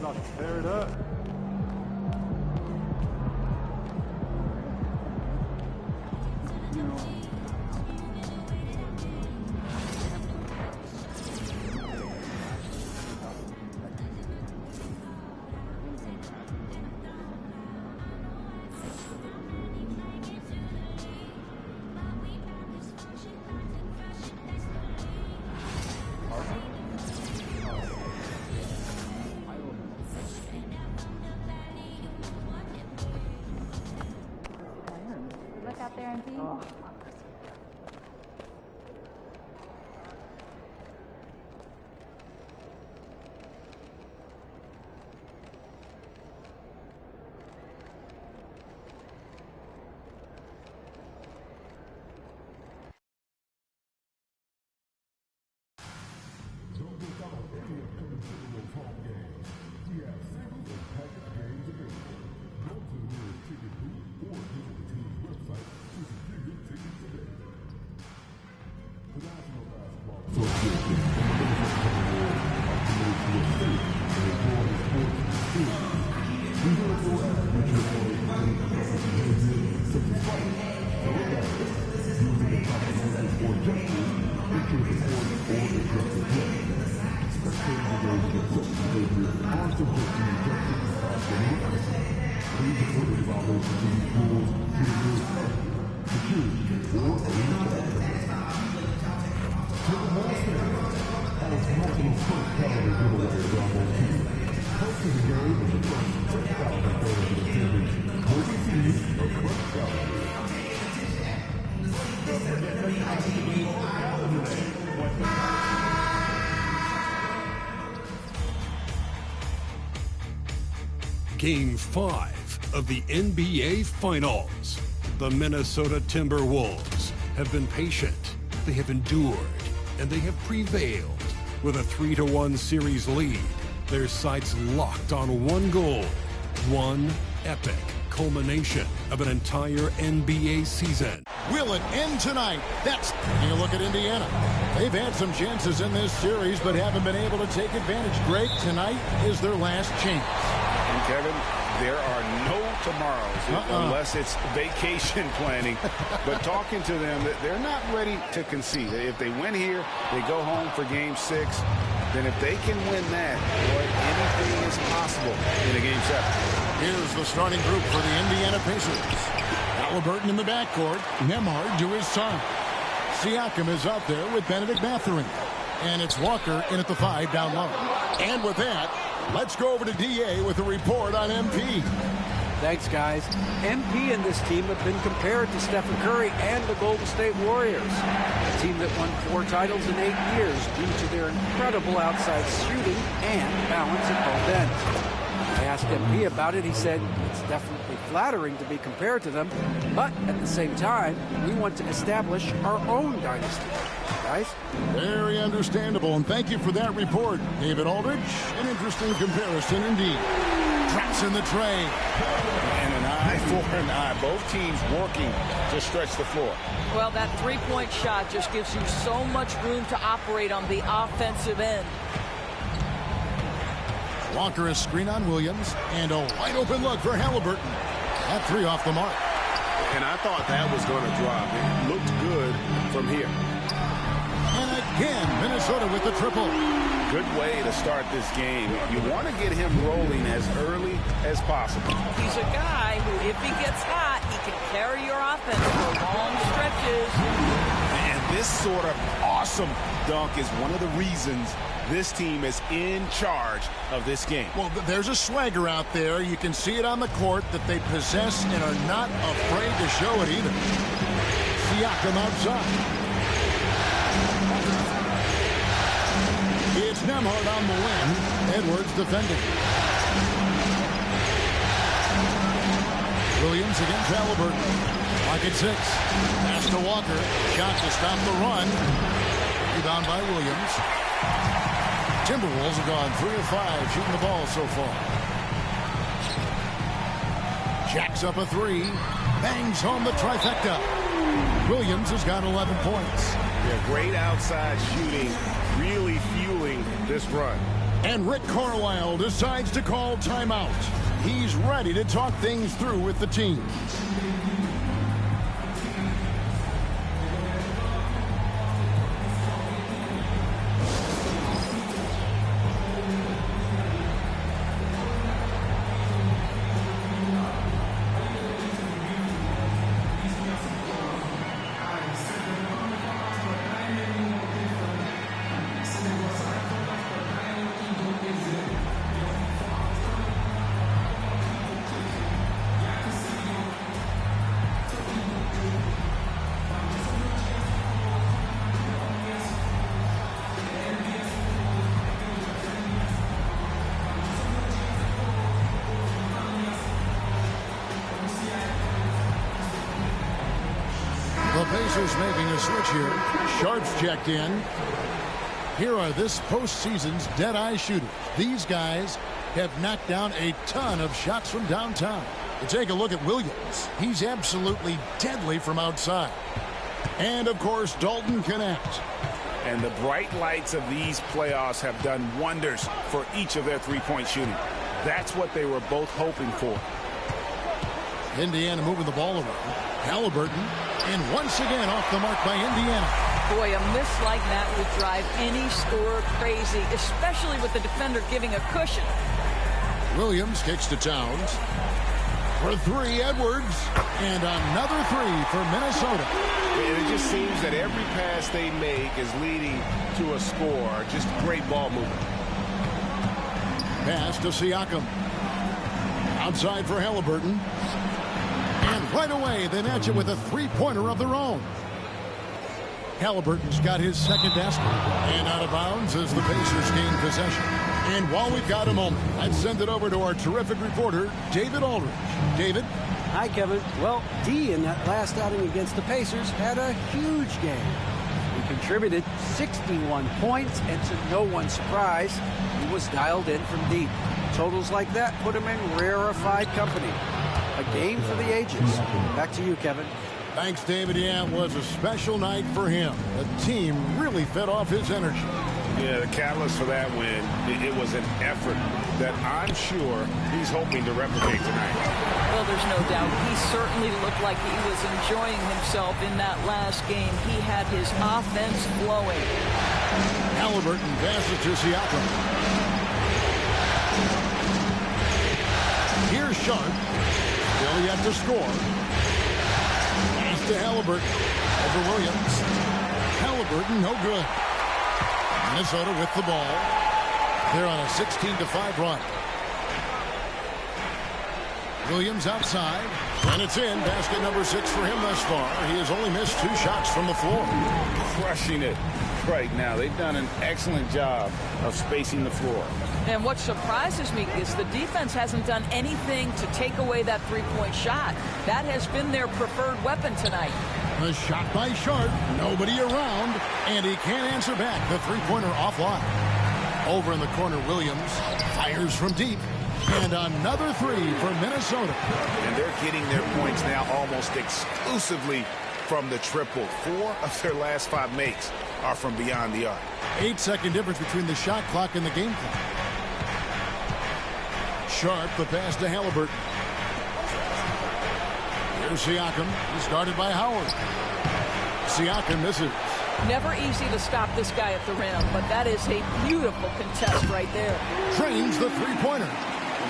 about to tear it up. Look out there and see. Game 5 of the NBA Finals. The Minnesota Timberwolves have been patient, they have endured, and they have prevailed. With a 3-1 series lead, their sights locked on one goal, one epic culmination of an entire NBA season. Will it end tonight? That's taking a look at Indiana. They've had some chances in this series, but haven't been able to take advantage. Greg, tonight is their last chance. And Kevin, there are no tomorrows unless it's vacation planning. But talking to them, they're not ready to concede. If they win here, they go home for Game 6. Then if they can win that, boy, anything is possible in a Game 7. Here's the starting group for the Indiana Pacers. Halliburton in the backcourt. Nembhard to his side. Siakam is out there with Benedict Mathurin. And it's Walker in at the 5 down low. And with that, let's go over to DA with a report on MP. Thanks, guys. MP and this team have been compared to Stephen Curry and the Golden State Warriors, a team that won 4 titles in 8 years due to their incredible outside shooting and balance at both ends. I asked MP about it. He said it's definitely flattering to be compared to them, but at the same time, we want to establish our own dynasty. Guys? Very understandable, and thank you for that report, David Aldridge. An interesting comparison indeed. Traps in the tray. And an eye for an eye. Both teams working to stretch the floor. Well, that three-point shot just gives you so much room to operate on the offensive end. Walker is screen on Williams, and a wide open look for Halliburton. That 3 off the mark. And I thought that was going to drop. It looked good from here. And again, Minnesota with the triple. Good way to start this game. You want to get him rolling as early as possible. He's a guy who, if he gets hot, he can carry your offense for long stretches. And this sort of awesome dunk is one of the reasons this team is in charge of this game. Well, there's a swagger out there. You can see it on the court that they possess and are not afraid to show it either. Siakam outside. It's Nembhard on the wing. Edwards defending. Williams against Halliburton. Clock at 6. Pass to Walker. Shot to stop the run. Rebound by Williams. Timberwolves have gone 3 of 5 shooting the ball so far. Jacks up a 3. Bangs home the trifecta. Williams has got 11 points. Yeah, great outside shooting, really fueling this run. And Rick Carlisle decides to call timeout. He's ready to talk things through with the team. The Pacers making a switch here. Sharp's checked in. Here are this postseason's dead-eye shooters. These guys have knocked down a ton of shots from downtown. You take a look at Williams. He's absolutely deadly from outside. And, of course, Dalton Knecht. And the bright lights of these playoffs have done wonders for each of their three-point shooting. That's what they were both hoping for. Indiana moving the ball around. Halliburton, and once again off the mark by Indiana. Boy, a miss like that would drive any scorer crazy, especially with the defender giving a cushion. Williams kicks to Towns. For three, Edwards. And another three for Minnesota. And it just seems that every pass they make is leading to a score. Just great ball movement. Pass to Siakam. Outside for Halliburton. And right away, they match it with a three-pointer of their own. Halliburton's got his second basket. And out of bounds as the Pacers gain possession. And while we've got a moment, I'd send it over to our terrific reporter, David Aldridge. David? Hi, Kevin. Well, D in that last outing against the Pacers had a huge game. He contributed 61 points, and to no one's surprise, he was dialed in from deep. Totals like that put him in rarefied company. A game for the ages. Back to you, Kevin. Thanks, David. Yeah, it was a special night for him. The team really fed off his energy. Yeah, the catalyst for that win, it was an effort that I'm sure he's hoping to replicate tonight. Well, there's no doubt. He certainly looked like he was enjoying himself in that last game. He had his offense flowing. Halliburton passes to Siakam. Here's Sharp. Still yet to score. Pass to Halliburton. Over Williams. Halliburton, no good. Minnesota with the ball. They're on a 16-5 run. Williams outside. And it's in. Basket number 6 for him thus far. He has only missed 2 shots from the floor. Crushing it right now. They've done an excellent job of spacing the floor. And what surprises me is the defense hasn't done anything to take away that three-point shot. That has been their preferred weapon tonight. The shot by Sharp. Nobody around. And he can't answer back. The three-pointer offline. Over in the corner, Williams fires from deep. And another three for Minnesota. And they're getting their points now almost exclusively from the triple. 4 of their last 5 makes are from beyond the arc. 8-second difference between the shot clock and the game clock. Sharp, the pass to Halliburton. Here's Siakam. He's guarded by Howard. Siakam misses. Never easy to stop this guy at the rim, but that is a beautiful contest right there. Trains the three-pointer.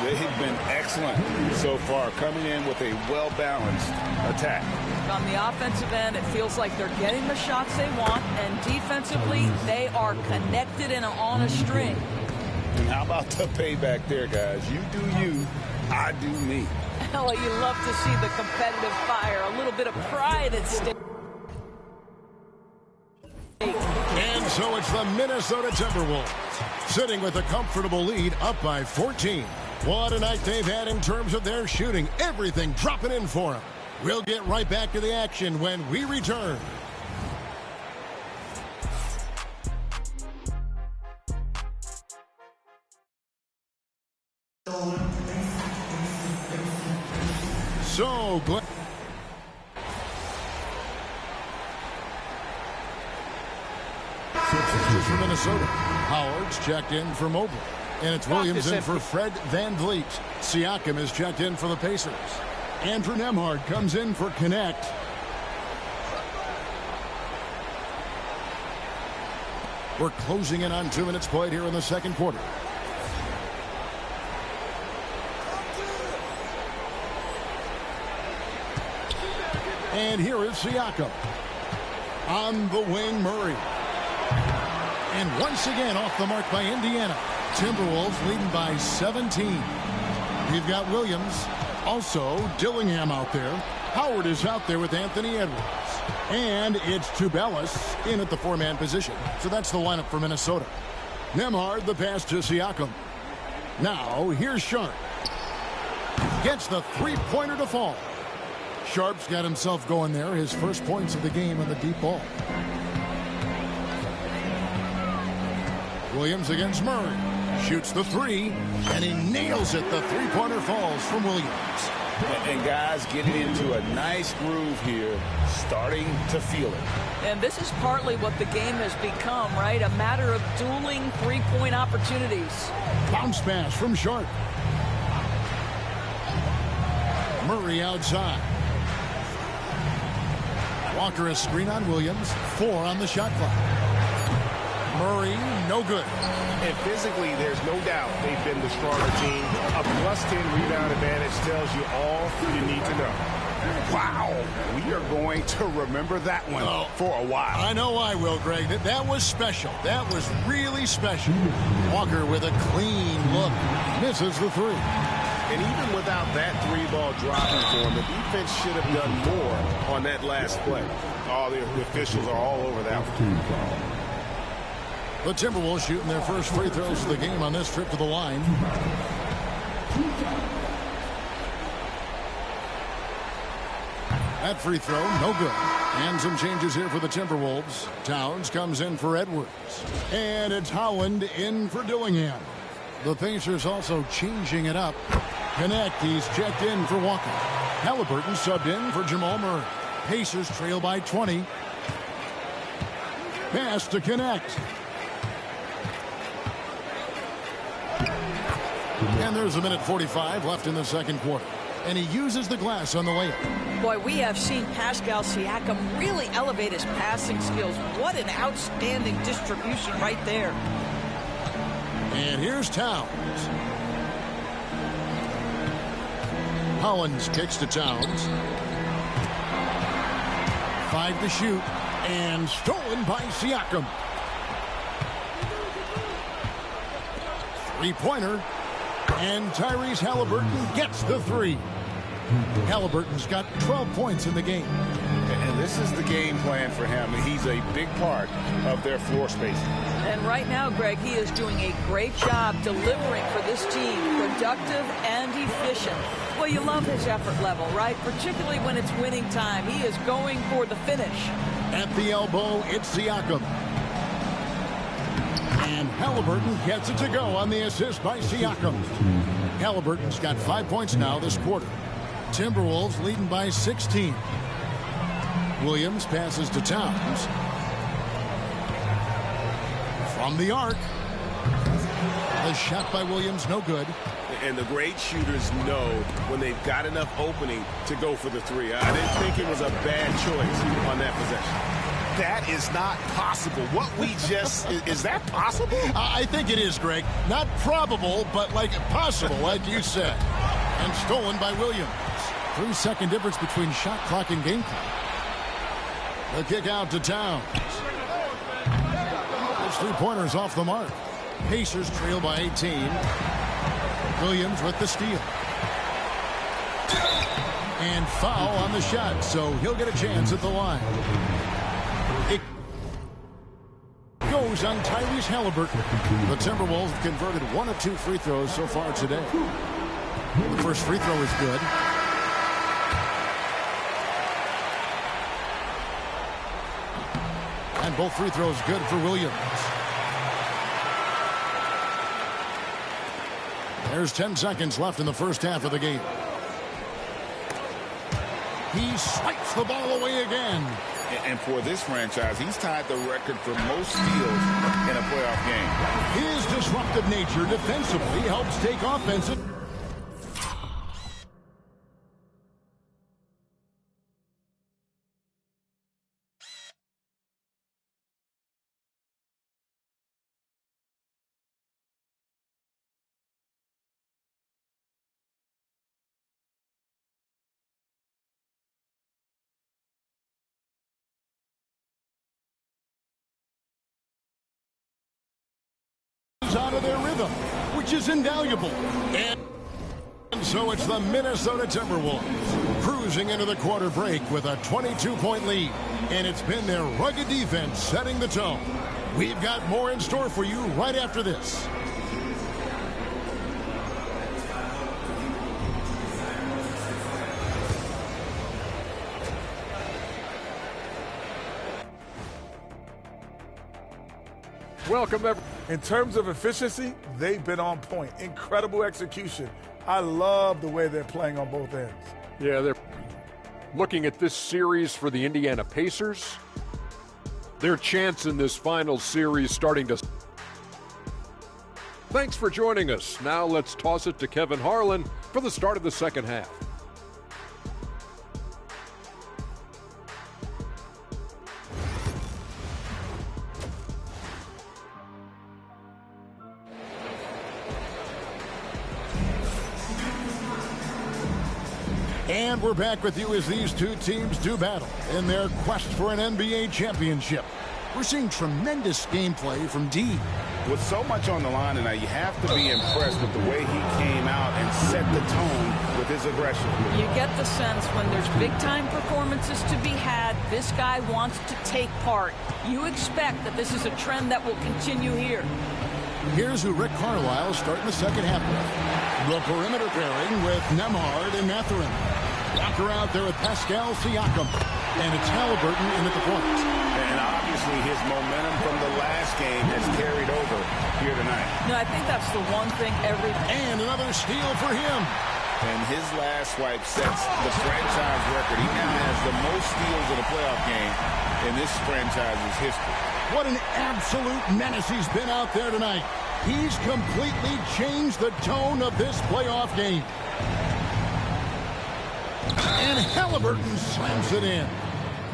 They've been excellent so far, coming in with a well-balanced attack. On the offensive end, it feels like they're getting the shots they want, and defensively, they are connected and on a string. And how about the payback there, guys? You do you, I do me. Well, you love to see the competitive fire, a little bit of pride at stake. And so it's the Minnesota Timberwolves, sitting with a comfortable lead, up by 14. What a night they've had in terms of their shooting. Everything dropping in for them. We'll get right back to the action when we return. So glad. Substitutes for Minnesota. Howard's checked in for Mobley. And it's Williams in for Fred VanVleet. Siakam is checked in for the Pacers. Andrew Nembhard comes in for Connect. We're closing in on 2 minutes played here in the second quarter. And here is Siakam. On the wing, Murray. And once again off the mark by Indiana. Timberwolves leading by 17. We've got Williams. Also, Dillingham out there. Howard is out there with Anthony Edwards. And it's Tubelis in at the 4-man position. So that's the lineup for Minnesota. Nembhard, the pass to Siakam. Now, here's Sharp. Gets the three-pointer to fall. Sharp's got himself going there. His first points of the game on the deep ball. Williams against Murray. Shoots the 3, and he nails it. The three-pointer falls from Williams. And guys getting into a nice groove here, starting to feel it. And this is partly what the game has become, right? A matter of dueling three-point opportunities. Bounce pass from Sharp. Murray outside. Walker a screen on Williams. 4 on the shot clock. Murray, no good. And physically, there's no doubt they've been the stronger team. A +10 rebound advantage tells you all you need to know. Wow, we are going to remember that one for a while. I know I will, Greg. That was special. That was really special. Walker with a clean look. Misses the 3. And even without that 3-ball dropping for him, the defense should have done more on that last play. All the officials are all over that one. The Timberwolves shooting their first free throws of the game on this trip to the line. That free throw, no good. And some changes here for the Timberwolves. Towns comes in for Edwards. And it's Howland in for Dillingham. The Pacers also changing it up. Connect, he's checked in for Walker. Halliburton subbed in for Jamal Murray. Pacers trail by 20. Pass to Connect. And there's a minute 45 left in the second quarter. And he uses the glass on the layup. Boy, we have seen Pascal Siakam really elevate his passing skills. What an outstanding distribution right there. And here's Towns. Hollins kicks to Towns. 5 to shoot. And stolen by Siakam. Three-pointer. And Tyrese Halliburton gets the 3. Halliburton's got 12 points in the game. And this is the game plan for him. He's a big part of their floor spacing. And right now, Greg, he is doing a great job delivering for this team, productive and efficient. Well, you love his effort level, right? Particularly when it's winning time. He is going for the finish. At the elbow, it's Siakam. And Halliburton gets it to go on the assist by Siakam. Halliburton's got 5 points now this quarter. Timberwolves leading by 16. Williams passes to Towns. From the arc. The shot by Williams, no good. And the great shooters know when they've got enough opening to go for the 3. I didn't think it was a bad choice on that possession. That is not possible. What we just... is that possible? I think it is, Greg. Not probable, but like possible, like you said. And stolen by Williams. 3-second difference between shot clock and game clock. The kick out to Towns. This three-pointer's off the mark. Pacers trail by 18. Williams with the steal. And foul on the shot, so he'll get a chance at the line. It goes on Tyrese Halliburton. The Timberwolves have converted 1 of 2 free throws so far today. The first free throw is good. And both free throws good for Williams. There's 10 seconds left in the first half of the game. He swipes the ball away again. And for this franchise, he's tied the record for most steals in a playoff game. His disruptive nature defensively helps take offensive. Out of their rhythm, which is invaluable. And so it's the Minnesota Timberwolves cruising into the quarter break with a 22-point lead. And it's been their rugged defense setting the tone. We've got more in store for you right after this. Welcome, everyone. In terms of efficiency, they've been on point. Incredible execution. I love the way they're playing on both ends. Yeah, they're looking at this series for the Indiana Pacers. Their chance in this final series starting to... Thanks for joining us. Now let's toss it to Kevin Harlan for the start of the second half. And we're back with you as these two teams do battle in their quest for an NBA championship. We're seeing tremendous gameplay from D. With so much on the line tonight, you have to be impressed with the way he came out and set the tone with his aggression. You get the sense when there's big-time performances to be had, this guy wants to take part. You expect that this is a trend that will continue here. Here's who Rick Carlisle starting the second half with. The perimeter pairing with Nembhard and Mathurin. Walker out there with Pascal Siakam. And it's Haliburton in at the point. And obviously his momentum from the last game has carried over here tonight. No, I think that's the one thing And another steal for him. And his last swipe sets the franchise record. He now has the most steals in a playoff game in this franchise's history. What an absolute menace he's been out there tonight. He's completely changed the tone of this playoff game. And Haliburton slams it in.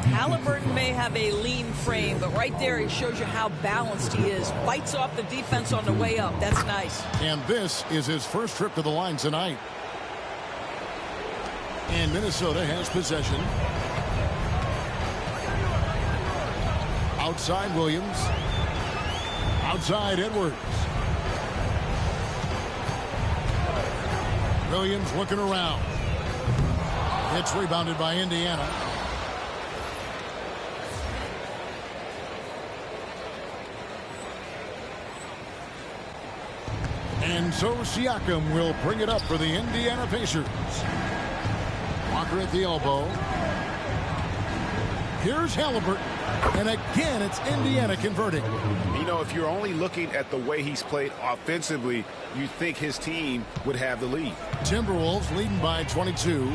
Haliburton may have a lean frame, but right there it shows you how balanced he is. Fights off the defense on the way up. That's nice. And this is his first trip to the line tonight. And Minnesota has possession. Outside Williams. Outside Edwards. Williams looking around. It's rebounded by Indiana. And so Siakam will bring it up for the Indiana Pacers. Walker at the elbow. Here's Haliburton. And again, it's Indiana converting. You know, if you're only looking at the way he's played offensively, you'd think his team would have the lead. Timberwolves leading by 22.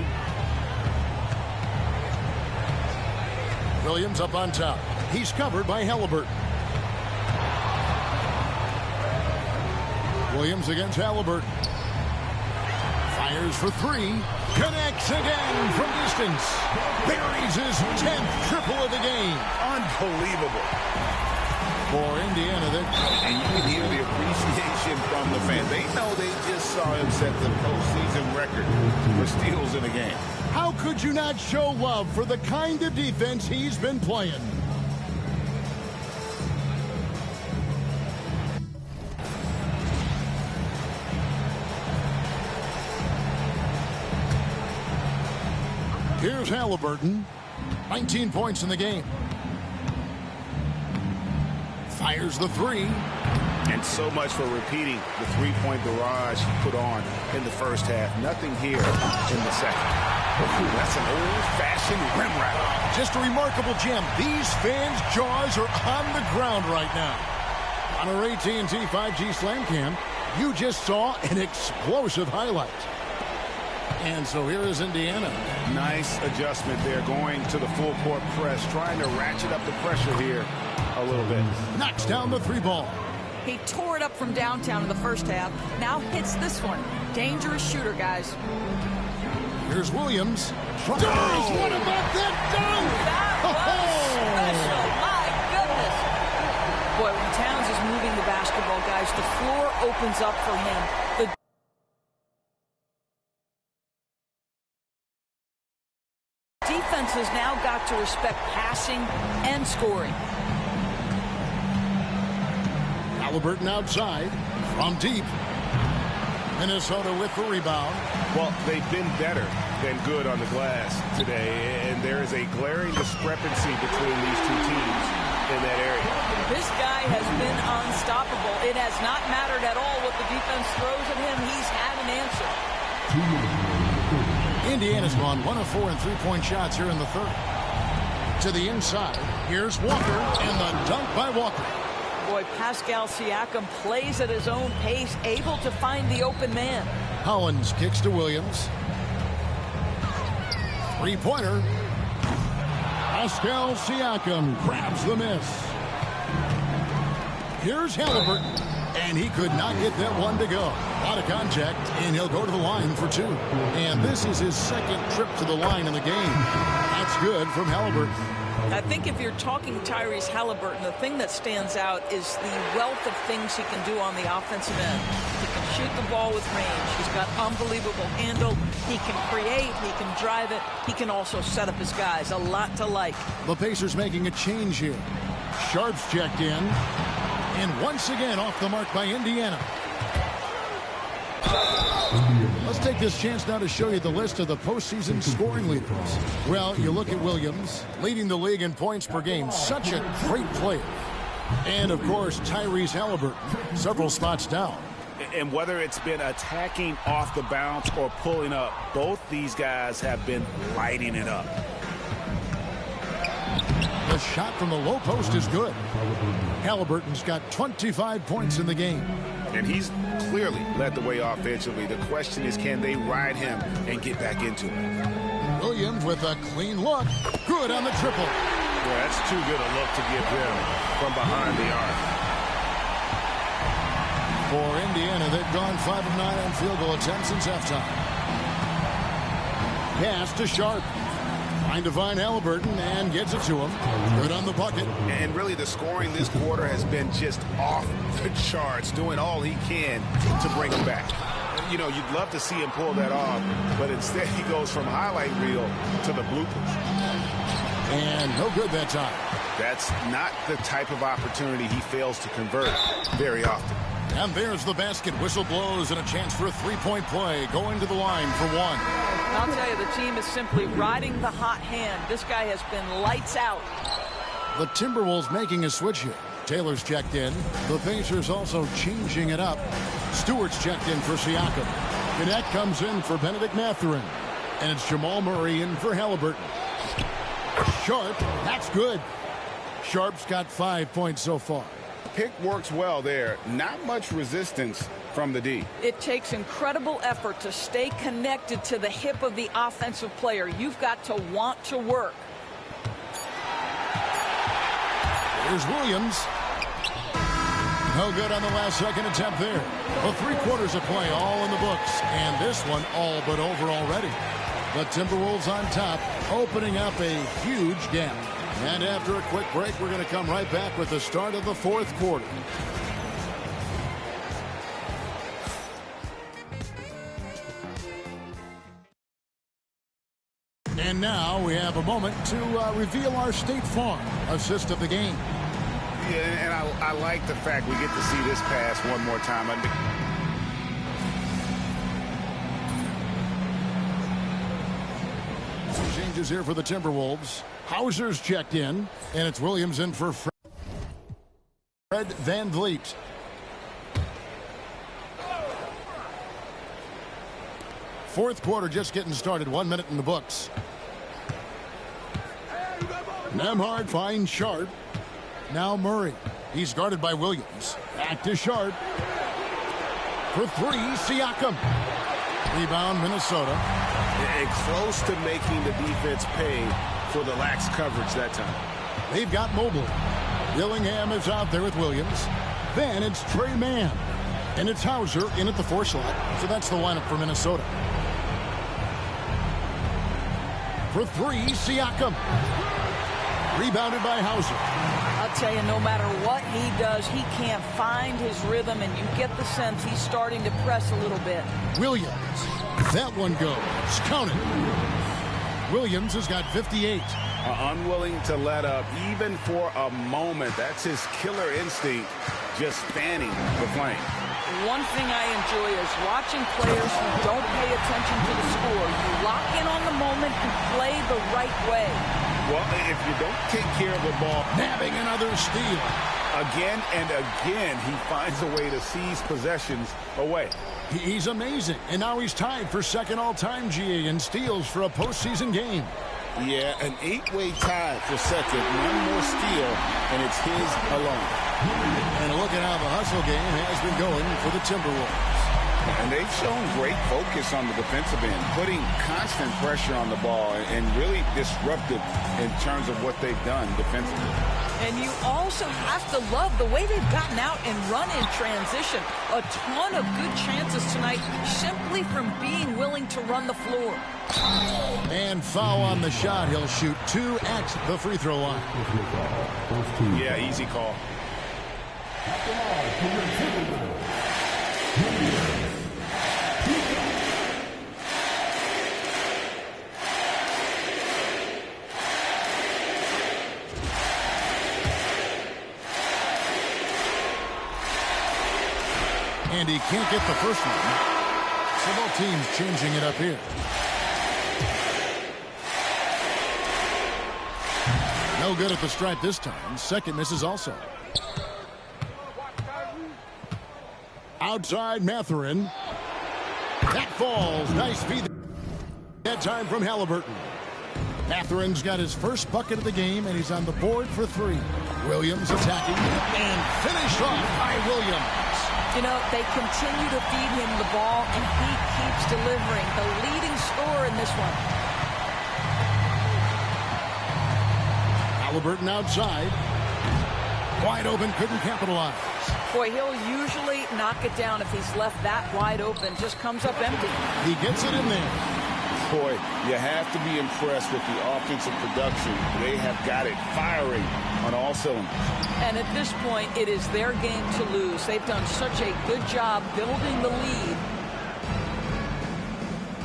Williams up on top. He's covered by Haliburton. Williams against Haliburton. Fires for three. Connects again from distance. Buries his 10th triple of the game. Unbelievable. For Indiana, and you can hear the appreciation from the fans. They know they just saw him set the postseason record for steals in a game. How could you not show love for the kind of defense he's been playing? Here's Haliburton. 19 points in the game. Fires the three. And so much for repeating the three-point barrage he put on in the first half. Nothing here in the second. Ooh, that's an old-fashioned rim wrap. Just a remarkable gem. These fans' jaws are on the ground right now. On our AT&T 5G Slam Cam, you just saw an explosive highlight. And so here is Indiana. Nice adjustment there, going to the full court press, trying to ratchet up the pressure here a little bit. Knocks down the three ball. He tore it up from downtown in the first half. Now hits this one. Dangerous shooter, guys. Here's Williams. What about that dunk? That was special. My goodness. Boy, when Towns is moving the basketball, guys, the floor opens up for him. The defense has now got to respect passing and scoring. Halliburton outside from deep. Minnesota with the rebound. Well, they've been better than good on the glass today, and there is a glaring discrepancy between these two teams in that area. This guy has been unstoppable. It has not mattered at all what the defense throws at him. He's had an answer. Indiana's gone 1 of 4 in three-point shots here in the third. To the inside. Here's Walker, and the dunk by Walker. Boy, Pascal Siakam plays at his own pace, able to find the open man. Hollins kicks to Williams. Three-pointer. Pascal Siakam grabs the miss. Here's Halliburton, and he could not get that one to go. A lot of contact, and he'll go to the line for two. And this is his second trip to the line in the game. That's good from Halliburton. I think if you're talking Tyrese Halliburton, the thing that stands out is the wealth of things he can do on the offensive end. He can shoot the ball with range. He's got unbelievable handle. He can create. He can drive it. He can also set up his guys. A lot to like. The Pacers making a change here. Sharp's checked in. And once again off the mark by Indiana. Let's take this chance now to show you the list of the postseason scoring leaders. Well, you look at Williams, leading the league in points per game. Such a great player. And, of course, Tyrese Halliburton, several spots down. And whether it's been attacking off the bounce or pulling up, both these guys have been lighting it up. The shot from the low post is good. Halliburton's got 25 points in the game. And he's clearly led the way offensively. The question is, can they ride him and get back into it? Williams with a clean look. Good on the triple. Boy, that's too good a look to give him from behind the arc. For Indiana, they've gone 5 of 9 on field goal attempts since halftime. Pass to Sharp. Trying to find Halliburton and gets it to him. Good on the bucket. And really the scoring this quarter has been just off the charts, doing all he can to bring him back. You know, you'd love to see him pull that off, but instead he goes from highlight reel to the bloopers. And no good that time. That's not the type of opportunity he fails to convert very often. And there's the basket. Whistle blows and a chance for a three-point play. Going to the line for one. I'll tell you, the team is simply riding the hot hand. This guy has been lights out. The Timberwolves making a switch here. Taylor's checked in. The Pacers also changing it up. Stewart's checked in for Siakam. Cadet comes in for Benedict Mathurin. And it's Jamal Murray in for Halliburton. Sharp, that's good. Sharp's got 5 points so far. Pick works well there. Not much resistance from the D. It takes incredible effort to stay connected to the hip of the offensive player. You've got to want to work. Here's Williams. No good on the last second attempt there. Well, 3 quarters of play all in the books. And this one all but over already. The Timberwolves on top, opening up a huge gap. And after a quick break, we're going to come right back with the start of the fourth quarter. And now we have a moment to reveal our State Farm assist of the game. Yeah, and I like the fact we get to see this pass one more time. Some changes here for the Timberwolves. Hauser's checked in, and it's Williams in for Fred VanVleet. Fourth quarter just getting started. 1 minute in the books. Nembhard finds Sharp. Now Murray. He's guarded by Williams. Back to Sharp. For 3, Siakam. Rebound, Minnesota. And close to making the defense pay for the lax coverage that time. They've got Mobley. Dillingham is out there with Williams. Then it's Trey Mann. And it's Hauser in at the 4 slot. So that's the lineup for Minnesota. For 3, Siakam. Rebounded by Hauser. I'll tell you, no matter what he does, he can't find his rhythm, and you get the sense he's starting to press a little bit. Williams. That one goes. Counted. Williams has got 58. Unwilling to let up even for a moment. That's his killer instinct, just fanning the flame. One thing I enjoy is watching players who don't pay attention to the score. You lock in on the moment and play the right way. Well, if you don't take care of the ball, Nabbing another steal. again and again, he finds a way to seize possessions away. He's amazing. And now he's tied for second all-time, GA, in steals for a postseason game. Yeah, an 8-way tie for second. One more steal, and it's his alone. And look at how the hustle game has been going for the Timberwolves. And they've shown great focus on the defensive end, putting constant pressure on the ball and really disruptive in terms of what they've done defensively. And you also have to love the way they've gotten out and run in transition. A ton of good chances tonight simply from being willing to run the floor. And foul on the shot. He'll shoot 2 at the free throw line. Yeah, easy call. And he can't get the first one. So both teams changing it up here. No good at the stripe this time. Second misses also. Outside Mathurin. That falls. Nice feed. That time from Halliburton. Mathurin's got his first bucket of the game, and he's on the board for 3. Williams attacking and finished off by Williams. You know, they continue to feed him the ball, and he keeps delivering. The leading scorer in this one. Halliburton outside. Wide open, couldn't capitalize. Boy, he'll usually knock it down if he's left that wide open. Just comes up empty. He gets it in there. Boy, you have to be impressed with the offensive production. They have got it firing on all cylinders. And at this point, it is their game to lose. They've done such a good job building the lead.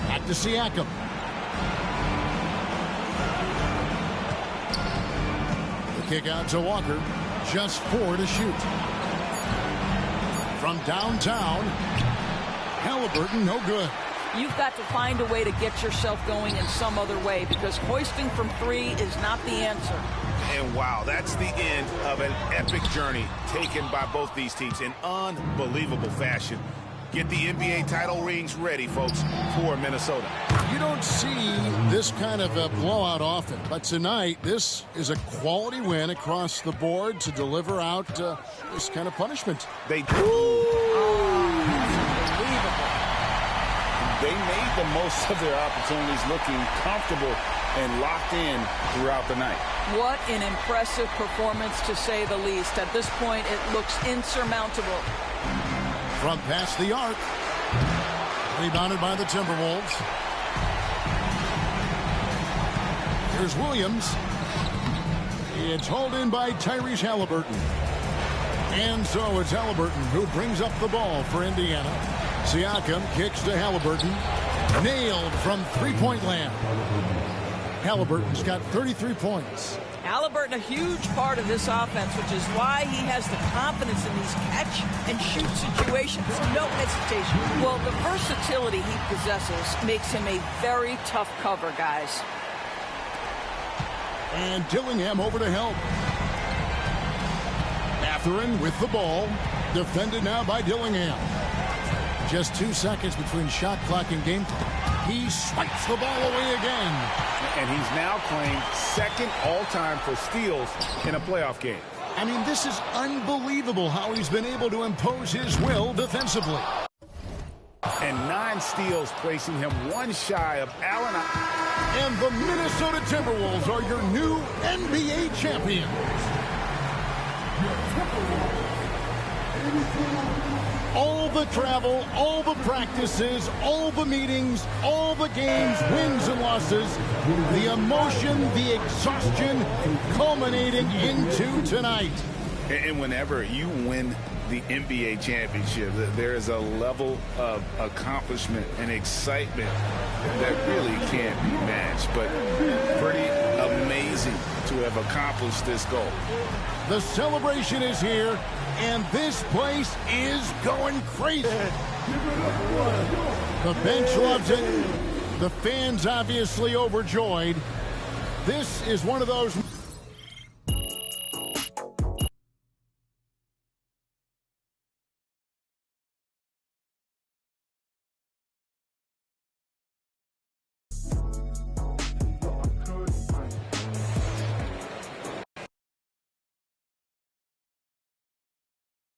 Back to Siakam. The kick out to Walker. Just 4 to shoot. From downtown, Halliburton, no good. You've got to find a way to get yourself going in some other way, because hoisting from 3 is not the answer. And wow, that's the end of an epic journey taken by both these teams in unbelievable fashion. Get the NBA title rings ready, folks, for Minnesota. You don't see this kind of a blowout often, but tonight this is a quality win across the board to deliver out this kind of punishment. They made the most of their opportunities, looking comfortable and locked in throughout the night. What an impressive performance, to say the least. At this point, it looks insurmountable. From past the arc. Rebounded by the Timberwolves. Here's Williams. It's hauled in by Tyrese Halliburton. And so it's Halliburton who brings up the ball for Indiana. Siakam kicks to Halliburton. Nailed from three-point land. Halliburton's got 33 points. Halliburton, a huge part of this offense, which is why he has the confidence in these catch-and-shoot situations. No hesitation. Well, the versatility he possesses makes him a very tough cover, guys. And Dillingham over to help. Mathurin with the ball. Defended now by Dillingham. Just 2 seconds between shot clock and game time. He swipes the ball away again. And he's now claimed second all-time for steals in a playoff game. I mean, this is unbelievable how he's been able to impose his will defensively. And 9 steals, placing him one shy of Allen. And the Minnesota Timberwolves are your new NBA champions. All the travel, all the practices, all the meetings, all the games, wins and losses, the emotion, the exhaustion, culminating into tonight. And whenever you win the NBA championship, there is a level of accomplishment and excitement that really can't be matched. But pretty amazing to have accomplished this goal. The celebration is here, and this place is going crazy. The bench loves it. The fans obviously overjoyed. This is one of those